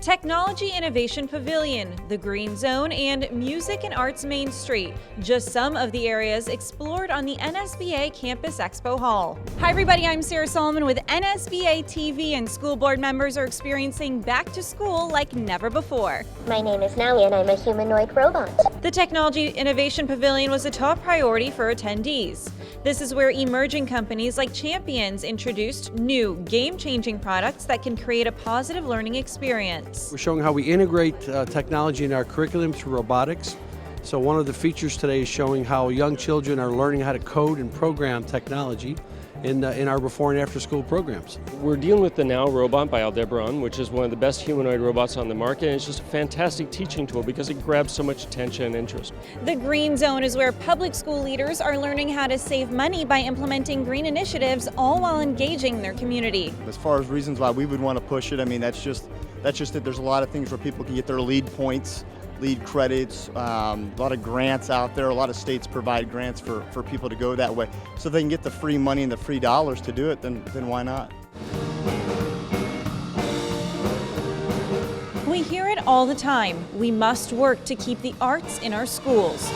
Technology Innovation Pavilion, the Green Zone, and Music and Arts Main Street. Just some of the areas explored on the NSBA Campus Expo Hall. Hi everybody, I'm Sarah Solomon with NSBA TV, and school board members are experiencing back to school like never before. My name is Nellie and I'm a humanoid robot. The Technology Innovation Pavilion was a top priority for attendees. This is where emerging companies like Champions introduced new, game-changing products that can create a positive learning experience. We're showing how we integrate technology in our curriculum through robotics. So one of the features today is showing how young children are learning how to code and program technology in our before and after school programs. We're dealing with the Now robot by Aldebaran, which is one of the best humanoid robots on the market, and it's just a fantastic teaching tool because it grabs so much attention and interest. The Green Zone is where public school leaders are learning how to save money by implementing green initiatives, all while engaging their community. As far as reasons why we would want to push it, I mean, that's just that there's a lot of things where people can get their lead points, lead credits, a lot of grants out there. A lot of states provide grants for people to go that way. So they can get the free money and the free dollars to do it, then why not? We hear it all the time. We must work to keep the arts in our schools.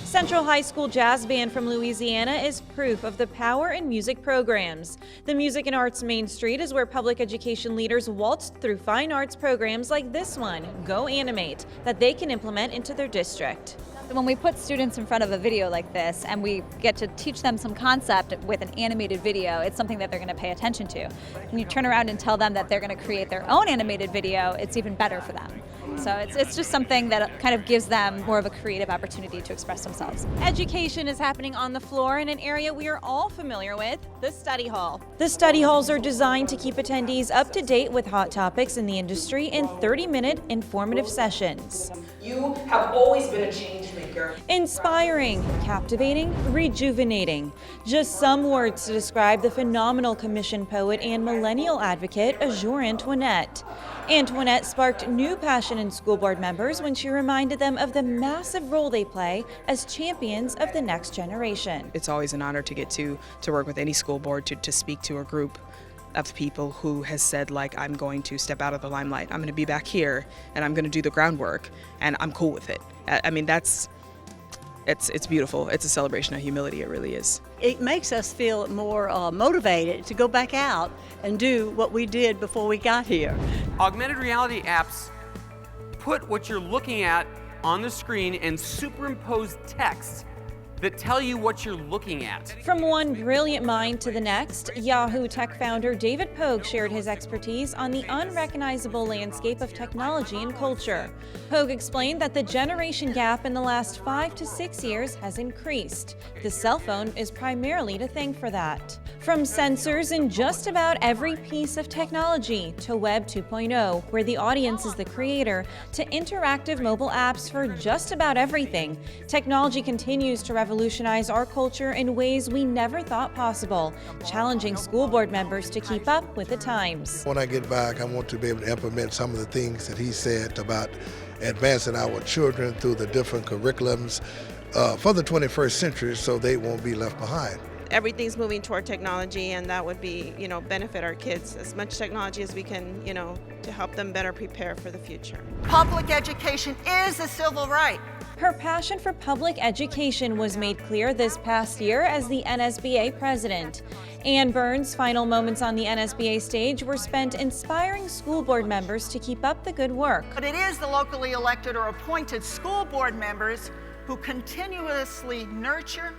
Central High School Jazz Band from Louisiana is proof of the power in music programs. The Music and Arts Main Street is where public education leaders waltzed through fine arts programs like this one, Go Animate, that they can implement into their district. When we put students in front of a video like this and we get to teach them some concept with an animated video, it's something that they're going to pay attention to. When you turn around and tell them that they're going to create their own animated video, it's even better for them. So it's just something that kind of gives them more of a creative opportunity to express themselves. Education is happening on the floor in an area we are all familiar with, the study hall. The study halls are designed to keep attendees up to date with hot topics in the industry in 30-minute informative sessions. You have always been a change maker. Inspiring, captivating, rejuvenating. Just some words to describe the phenomenal commission poet and millennial advocate, Azure Antoinette. Antoinette sparked new passion in school board members when she reminded them of the massive role they play as champions of the next generation. It's always an honor to get to work with any school board, to speak to a group of people who has said, like, I'm going to step out of the limelight. I'm going to be back here and I'm going to do the groundwork and I'm cool with it. I mean, it's beautiful. It's a celebration of humility. It really is. It makes us feel more motivated to go back out and do what we did before we got here. Augmented reality apps put what you're looking at on the screen and superimpose text that tell you what you're looking at. From one brilliant mind to the next, Yahoo Tech founder David Pogue shared his expertise on the unrecognizable landscape of technology and culture. Pogue explained that the generation gap in the last 5 to 6 years has increased. The cell phone is primarily to thank for that. From sensors in just about every piece of technology to Web 2.0, where the audience is the creator, to interactive mobile apps for just about everything, technology continues to revolutionize our culture in ways we never thought possible, challenging school board members to keep up with the times. When I get back, I want to be able to implement some of the things that he said about advancing our children through the different curriculums for the 21st century so they won't be left behind. Everything's moving toward technology, and that would be, benefit our kids as much technology as we can, to help them better prepare for the future. Public education is a civil right. Her passion for public education was made clear this past year as the NSBA president. Ann Burns' final moments on the NSBA stage were spent inspiring school board members to keep up the good work. But it is the locally elected or appointed school board members who continuously nurture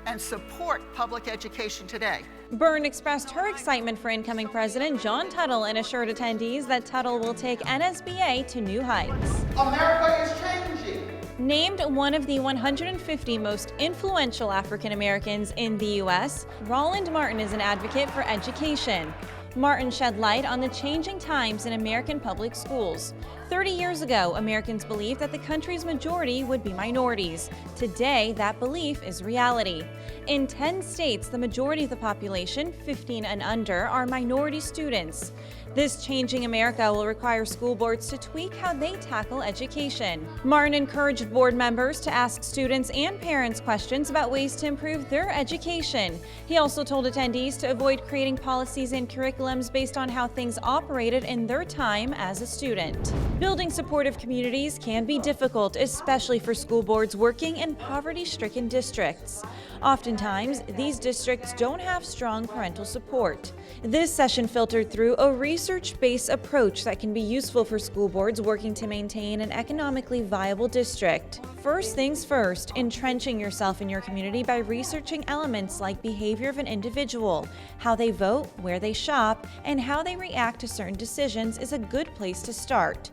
and support public education today. Byrne expressed her excitement for incoming President John Tuttle and assured attendees that Tuttle will take NSBA to new heights. America is changing. Named one of the 150 most influential African Americans in the U.S., Roland Martin is an advocate for education. Martin shed light on the changing times in American public schools. 30 years ago, Americans believed that the country's majority would be minorities. Today, that belief is reality. In 10 states, the majority of the population, 15 and under, are minority students. This changing America will require school boards to tweak how they tackle education. Martin encouraged board members to ask students and parents questions about ways to improve their education. He also told attendees to avoid creating policies and curriculums based on how things operated in their time as a student. Building supportive communities can be difficult, especially for school boards working in poverty-stricken districts. Oftentimes, these districts don't have strong parental support. This session filtered through a research-based approach that can be useful for school boards working to maintain an economically viable district. First things first, entrenching yourself in your community by researching elements like behavior of an individual, how they vote, where they shop, and how they react to certain decisions is a good place to start.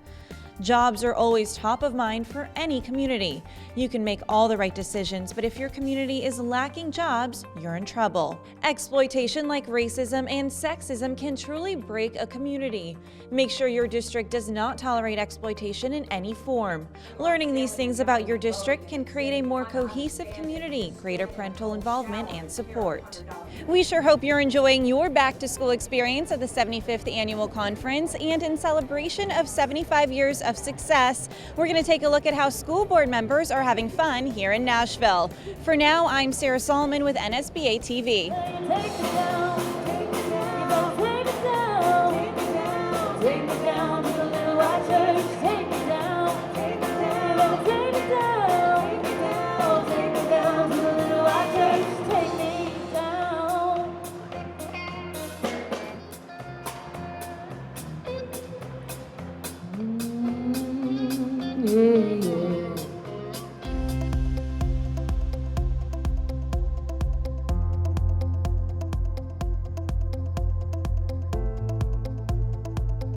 Jobs are always top of mind for any community. You can make all the right decisions, but if your community is lacking jobs, you're in trouble. Exploitation like racism and sexism can truly break a community. Make sure your district does not tolerate exploitation in any form. Learning these things about your district can create a more cohesive community, greater parental involvement, and support. We sure hope you're enjoying your back-to-school experience at the 75th Annual Conference, and in celebration of 75 years of success, we're going to take a look at how school board members are having fun here in Nashville. For now, I'm Sarah Solomon with NSBA TV.